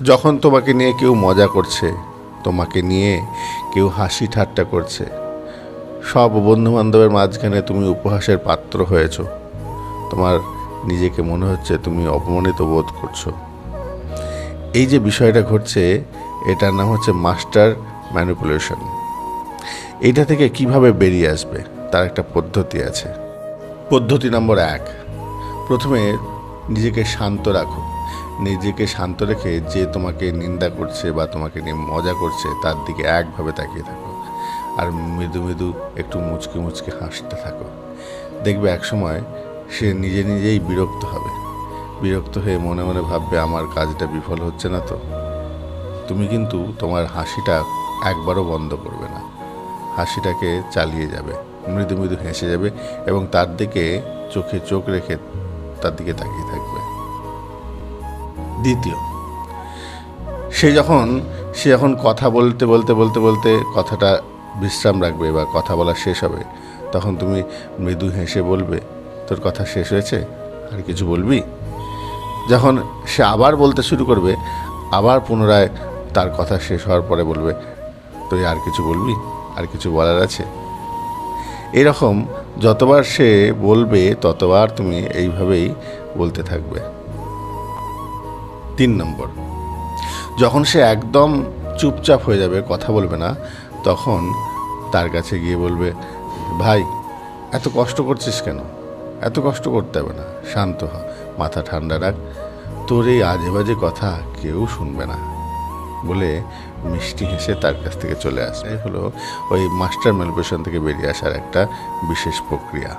যখন তোমাকে নিয়ে কেউ মজা করছে, তোমাকে নিয়ে কেউ হাসি ঠাট্টা করছে, সব বন্ধুবান্ধবের মাঝখানে তুমি উপহাসের পাত্র হয়েছ, তোমার নিজেকে মনে হচ্ছে তুমি অপমানিত বোধ করছো। এই যে বিষয়টা ঘটছে, এটার নাম হচ্ছে মাস্টার ম্যানিপুলেশন। এইটা থেকে কিভাবে বেরিয়ে আসবে তার একটা পদ্ধতি আছে। পদ্ধতি নম্বর 1, প্রথমে নিজেকে শান্ত রাখো। নিজেকে শান্ত রেখে যে তোমাকে নিন্দা করছে বা তোমাকে নিয়ে মজা করছে তার দিকে একভাবে তাকিয়ে থাকো, আর মৃদু মৃদু একটু মুচকে মুচকে হাসতে থাকো। দেখবে একসময় সে নিজে নিজেই বিরক্ত হবে। বিরক্ত হয়ে মনে মনে ভাববে, আমার কাজটা বিফল হচ্ছে না তো। তুমি কিন্তু তোমার হাসিটা একবারও বন্ধ করবে না, হাসিটাকে চালিয়ে যাবে, মৃদু মৃদু হেসে যাবে এবং তার দিকে চোখে চোখ রেখে তার দিকে তাকিয়ে থাকবে। দ্বিতীয়, সে যখন কথা বলতে বলতে বলতে বলতে কথাটা বিশ্রাম রাখবে বা কথা বলা শেষ হবে, তখন তুমি মৃদু হেসে বলবে, তোর কথা শেষ হয়েছে, আর কিছু বলবি? যখন সে আবার বলতে শুরু করবে, আবার পুনরায় তার কথা শেষ হওয়ার পরে বলবে, তুই আর কিছু বলবি, আর কিছু বলার আছে? এরকম যতবার সে বলবে ততবার তুমি এইভাবেই বলতে থাকবে। 3 নম্বর, যখন সে একদম চুপচাপ হয়ে যাবে, কথা বলবে না, তখন তার কাছে গিয়ে বলবে, ভাই এত কষ্ট করছিস কেন? এত কষ্ট করতে হবে না, শান্ত হ, মাথা ঠান্ডা রাখ, তোর এই আজে বাজে কথা কেউ শুনবে না, বলে মিষ্টি হেসে তার কাছ থেকে চলে আসে। এই হলো ওই মাস্টার ম্যানিপুলেশন থেকে বেরিয়ে আসার একটা বিশেষ প্রক্রিয়া।